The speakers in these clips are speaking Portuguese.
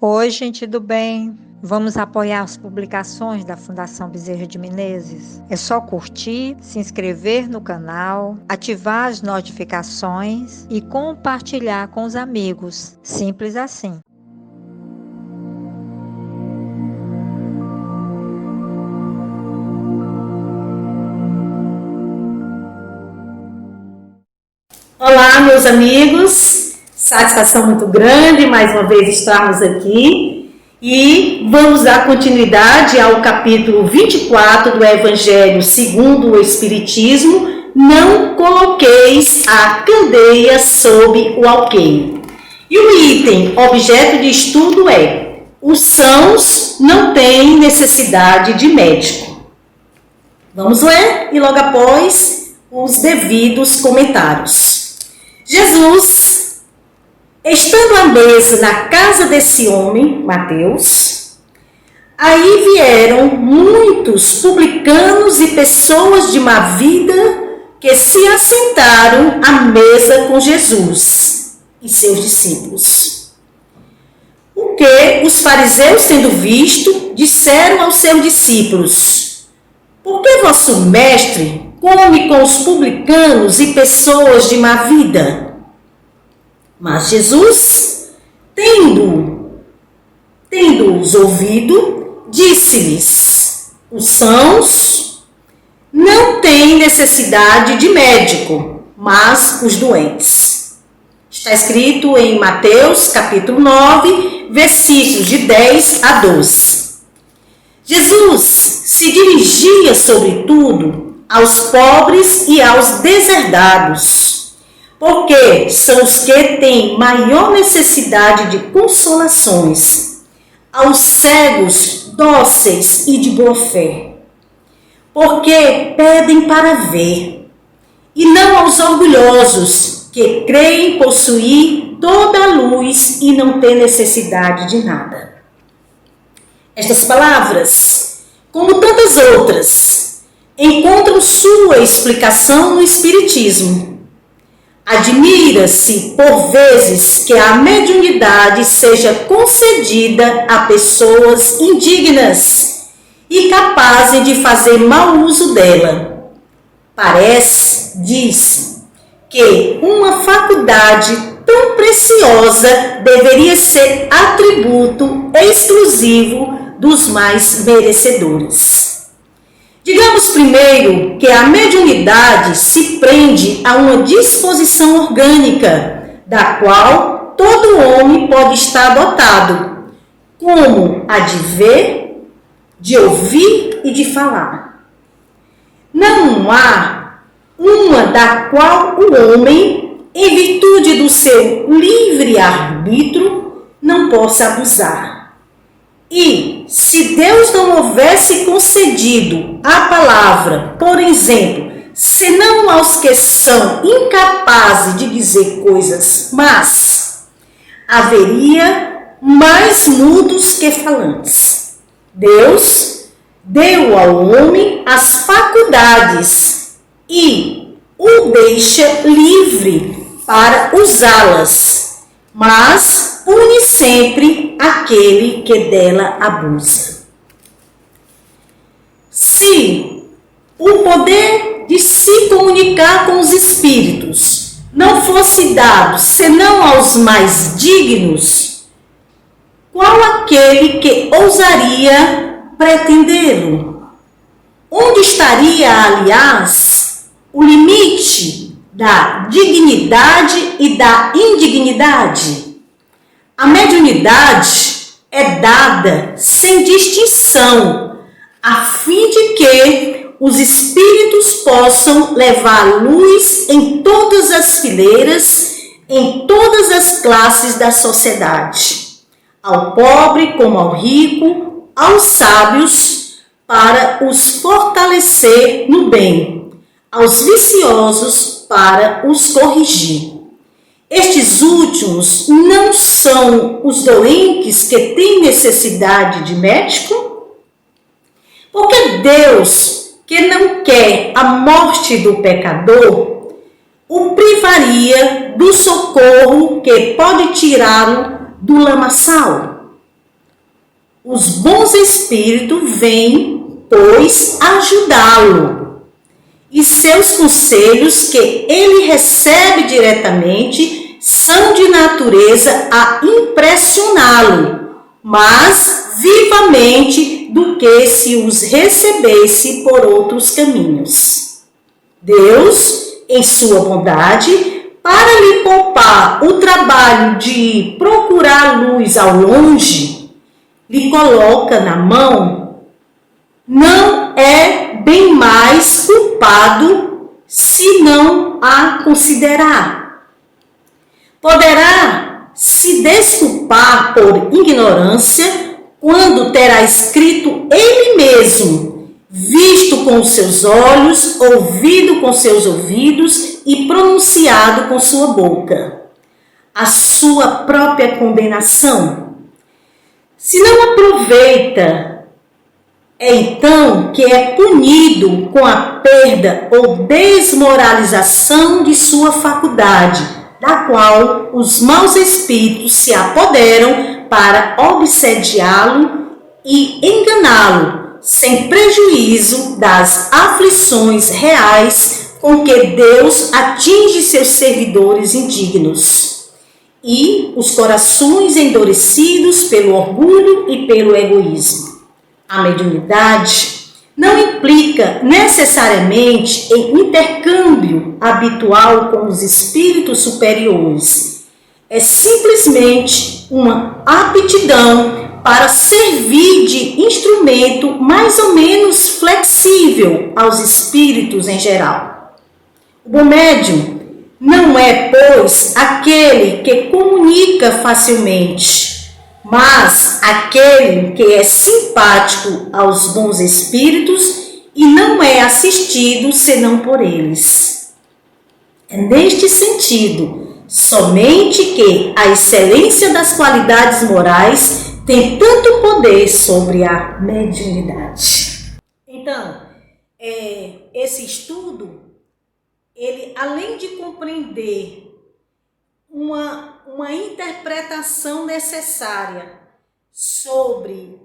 Oi, gente do bem. Vamos apoiar as publicações da Fundação Bezerra de Menezes? É só curtir, se inscrever no canal, ativar as notificações e compartilhar com os amigos. Simples assim. Olá, meus amigos, satisfação muito grande mais uma vez estarmos aqui e vamos dar continuidade ao capítulo 24 do Evangelho segundo o Espiritismo. Não coloqueis a candeia sob o alqueire. E o item objeto de estudo é: os sãos não têm necessidade de médico. Vamos ler e logo após os devidos comentários. Jesus, estando à mesa na casa desse homem, Mateus, aí vieram muitos publicanos e pessoas de má vida que se assentaram à mesa com Jesus e seus discípulos. O que os fariseus, tendo visto, disseram aos seus discípulos: por que vosso mestre come com os publicanos e pessoas de má vida? Mas Jesus, tendo-os ouvido, disse-lhes: os sãos não têm necessidade de médico, mas os doentes. Está escrito em Mateus, capítulo 9, versículos de 10 a 12. Jesus se dirigia, sobretudo, aos pobres e aos deserdados, porque são os que têm maior necessidade de consolações, aos cegos, dóceis e de boa fé, porque pedem para ver, e não aos orgulhosos, que creem possuir toda a luz e não têm necessidade de nada. Estas palavras, como tantas outras, encontram sua explicação no Espiritismo. Admira-se, por vezes, que a mediunidade seja concedida a pessoas indignas e capazes de fazer mau uso dela. Parece, diz, que uma faculdade tão preciosa deveria ser atributo exclusivo dos mais merecedores. Digamos primeiro que a mediunidade se prende a uma disposição orgânica, da qual todo homem pode estar dotado, como a de ver, de ouvir e de falar. Não há uma da qual o homem, em virtude do seu livre-arbítrio, não possa abusar. E, se Deus não houvesse concedido a palavra, por exemplo, senão aos que são incapazes de dizer coisas más, haveria mais mudos que falantes. Deus deu ao homem as faculdades e o deixa livre para usá-las, mas pune sempre aquele que dela abusa. Se o poder de se comunicar com os espíritos não fosse dado senão aos mais dignos, qual aquele que ousaria pretendê-lo? Onde estaria, aliás, o limite da dignidade e da indignidade? A mediunidade é dada sem distinção, a fim de que os espíritos possam levar luz em todas as fileiras, em todas as classes da sociedade, ao pobre como ao rico, aos sábios, para os fortalecer no bem, aos viciosos para os corrigir. Estes últimos não são os doentes que têm necessidade de médico? Porque Deus, que não quer a morte do pecador, o privaria do socorro que pode tirá-lo do lamaçal. Os bons espíritos vêm, pois, ajudá-lo. E seus conselhos que ele recebe diretamente são de natureza a impressioná-lo, mas vivamente do que se os recebesse por outros caminhos. Deus, em sua bondade, para lhe poupar o trabalho de procurar luz ao longe, lhe coloca na mão, não é bem mais culpado se não a considerar. Poderá se desculpar por ignorância quando terá escrito ele mesmo, visto com os seus olhos, ouvido com seus ouvidos e pronunciado com sua boca a sua própria condenação. Se não aproveita, é então que é punido com a perda ou desmoralização de sua faculdade, da qual os maus espíritos se apoderam para obsediá-lo e enganá-lo, sem prejuízo das aflições reais com que Deus atinge seus servidores indignos, e os corações endurecidos pelo orgulho e pelo egoísmo. A mediunidade não implica necessariamente em intercâmbio habitual com os espíritos superiores. É simplesmente uma aptidão para servir de instrumento mais ou menos flexível aos espíritos em geral. O bom médium não é, pois, aquele que comunica facilmente, mas aquele que é simpático aos bons espíritos e não é assistido senão por eles. É neste sentido, somente que a excelência das qualidades morais tem tanto poder sobre a mediunidade. Então, esse estudo, ele, além de compreender uma interpretação necessária sobre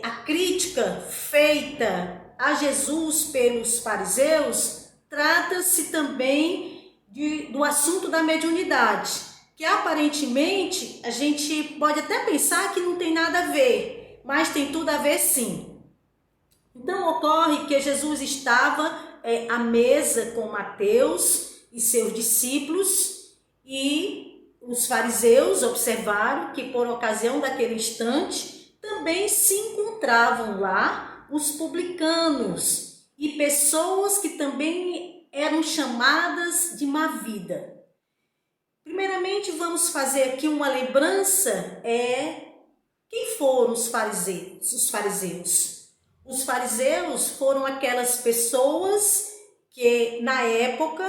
a crítica feita a Jesus pelos fariseus, trata-se também do assunto da mediunidade, que aparentemente a gente pode até pensar que não tem nada a ver, mas tem tudo a ver sim. Então ocorre que Jesus estava à mesa com Mateus e seus discípulos, e os fariseus observaram que por ocasião daquele instante também se encontravam lá os publicanos e pessoas que também eram chamadas de má vida. Primeiramente vamos fazer aqui uma lembrança, quem foram os fariseus? Os fariseus foram aquelas pessoas que na época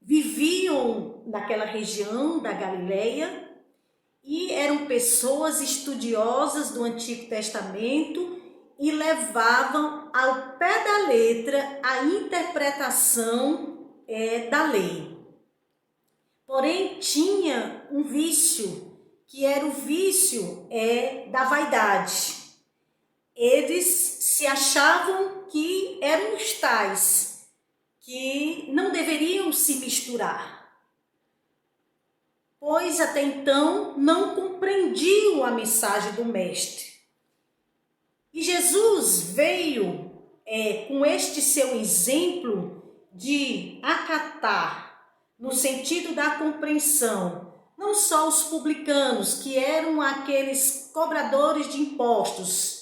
viviam naquela região da Galileia e eram pessoas estudiosas do Antigo Testamento e levavam ao pé da letra a interpretação da lei. Porém, tinha um vício, que era o vício da vaidade. Eles se achavam que eram os tais, que não deveriam se misturar, pois até então não compreendiam a mensagem do Mestre. E Jesus veio com este seu exemplo de acatar, no sentido da compreensão, não só os publicanos, que eram aqueles cobradores de impostos,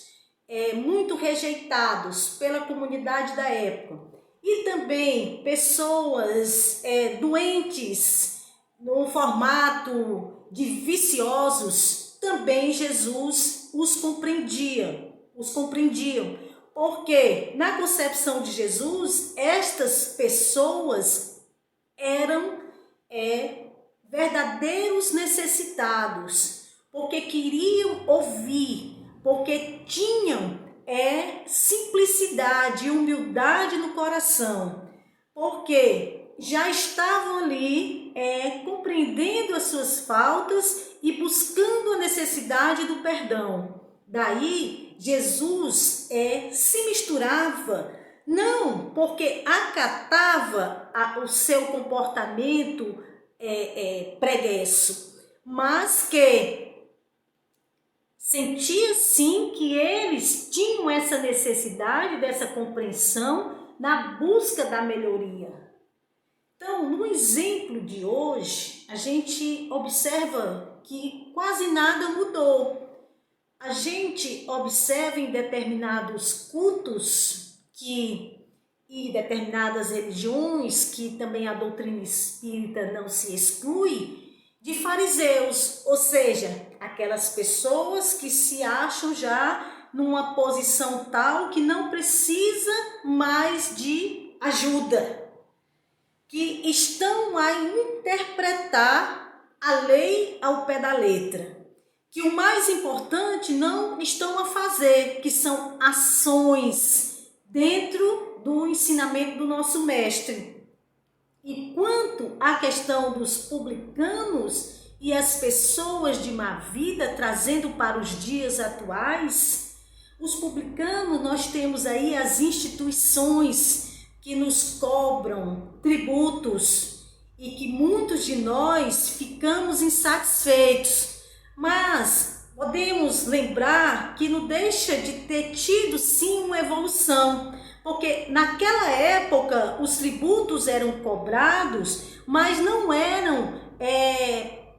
muito rejeitados pela comunidade da época, e também pessoas doentes no formato de viciosos, também Jesus os compreendiam, porque na concepção de Jesus, estas pessoas eram verdadeiros necessitados, porque queriam ouvir, porque tinham simplicidade e humildade no coração, porque já estavam ali compreendendo as suas faltas e buscando a necessidade do perdão. Daí Jesus se misturava, não porque acatava o seu comportamento preguiçoso, mas que sentia sim que eles tinham essa necessidade dessa compreensão na busca da melhoria. Então, no exemplo de hoje, a gente observa que quase nada mudou. A gente observa em determinados cultos e determinadas religiões, que também a doutrina espírita não se exclui, de fariseus, ou seja, aquelas pessoas que se acham já numa posição tal que não precisa mais de ajuda, que estão a interpretar a lei ao pé da letra, que o mais importante não estão a fazer, que são ações dentro do ensinamento do nosso mestre. E quanto à questão dos publicanos e as pessoas de má vida, trazendo para os dias atuais, os publicanos, nós temos aí as instituições que nos cobram tributos e que muitos de nós ficamos insatisfeitos, mas podemos lembrar que não deixa de ter tido sim uma evolução, porque naquela época os tributos eram cobrados, mas não eram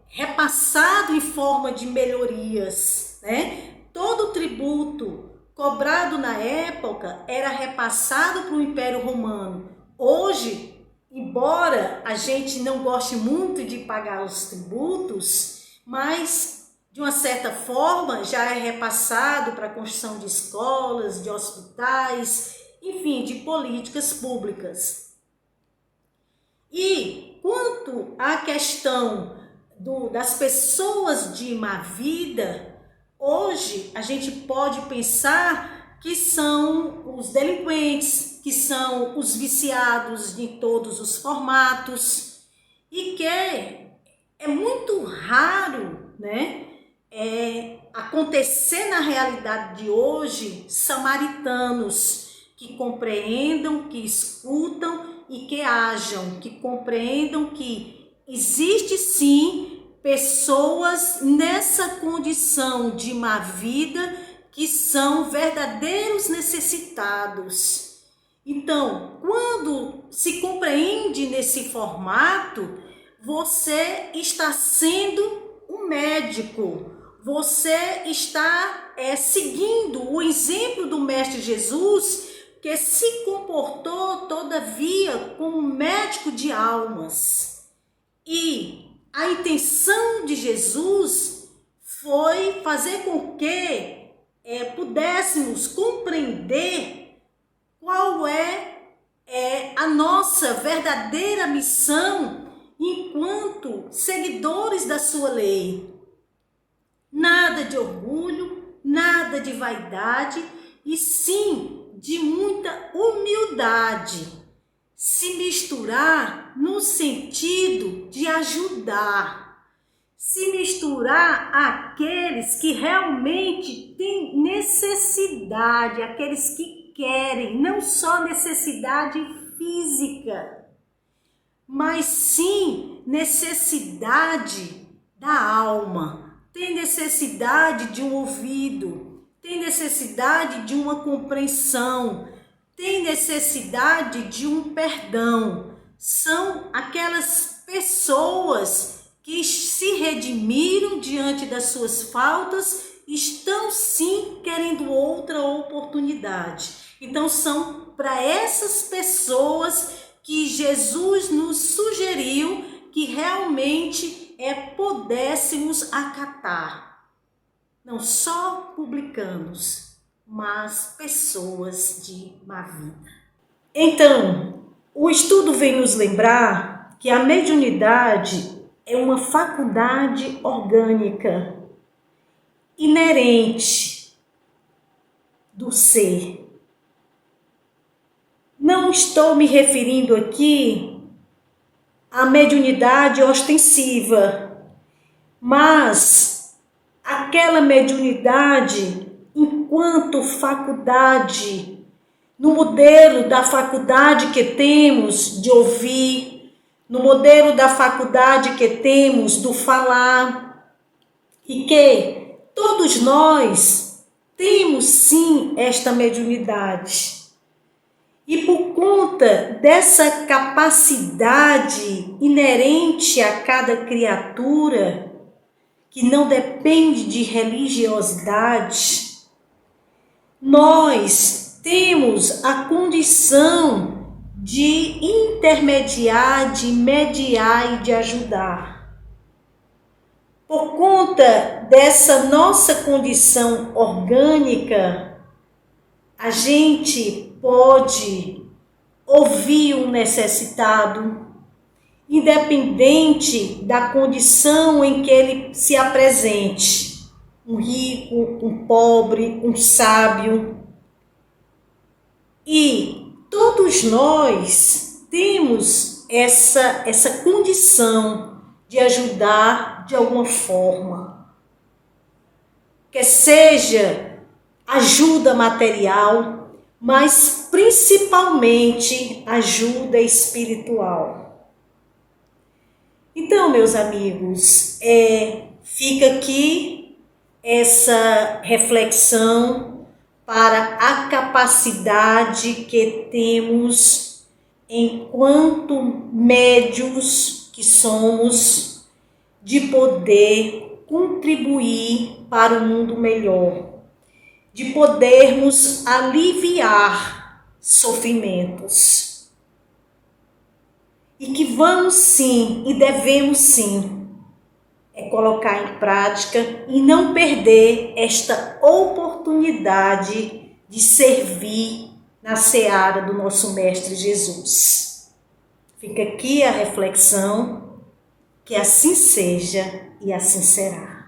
repassados em forma de melhorias, né? Todo tributo cobrado na época era repassado para o Império Romano. Hoje, embora a gente não goste muito de pagar os tributos, mas de uma certa forma já é repassado para a construção de escolas, de hospitais, enfim, de políticas públicas. E quanto à questão das pessoas de má vida, hoje a gente pode pensar que são os delinquentes, que são os viciados de todos os formatos, e que é muito raro, né, acontecer na realidade de hoje samaritanos que compreendam, que escutam e que ajam, que compreendam que existe sim pessoas nessa condição de má vida que são verdadeiros necessitados. Então, quando se compreende nesse formato, você está sendo um médico, você está seguindo o exemplo do Mestre Jesus, que se comportou, todavia, como médico de almas. E a intenção de Jesus foi fazer com que pudéssemos compreender qual é a nossa verdadeira missão enquanto seguidores da sua lei. Nada de orgulho, nada de vaidade, e sim de muita humildade, se misturar no sentido de ajudar, se misturar àqueles que realmente têm necessidade, aqueles que querem, não só necessidade física, mas sim necessidade da alma, tem necessidade de um ouvido, tem necessidade de uma compreensão, tem necessidade de um perdão. São aquelas pessoas que se redimiram diante das suas faltas, estão sim querendo outra oportunidade. Então são para essas pessoas que Jesus nos sugeriu que realmente pudéssemos acatar. Não só publicanos, mas pessoas de má vida. Então, o estudo vem nos lembrar que a mediunidade é uma faculdade orgânica, inerente do ser. Não estou me referindo aqui à mediunidade ostensiva, mas aquela mediunidade enquanto faculdade, no modelo da faculdade que temos de ouvir, no modelo da faculdade que temos do falar, e que todos nós temos sim esta mediunidade. E por conta dessa capacidade inerente a cada criatura, que não depende de religiosidade, nós temos a condição de intermediar, de mediar e de ajudar. Por conta dessa nossa condição orgânica, a gente pode ouvir um necessitado, independente da condição em que ele se apresente, um rico, um pobre, um sábio. E todos nós temos essa condição de ajudar de alguma forma, que seja ajuda material, mas principalmente ajuda espiritual. Então, meus amigos, fica aqui essa reflexão para a capacidade que temos enquanto médiuns que somos de poder contribuir para um mundo melhor, de podermos aliviar sofrimentos. E que vamos sim e devemos sim colocar em prática e não perder esta oportunidade de servir na seara do nosso Mestre Jesus. Fica aqui a reflexão, que assim seja e assim será.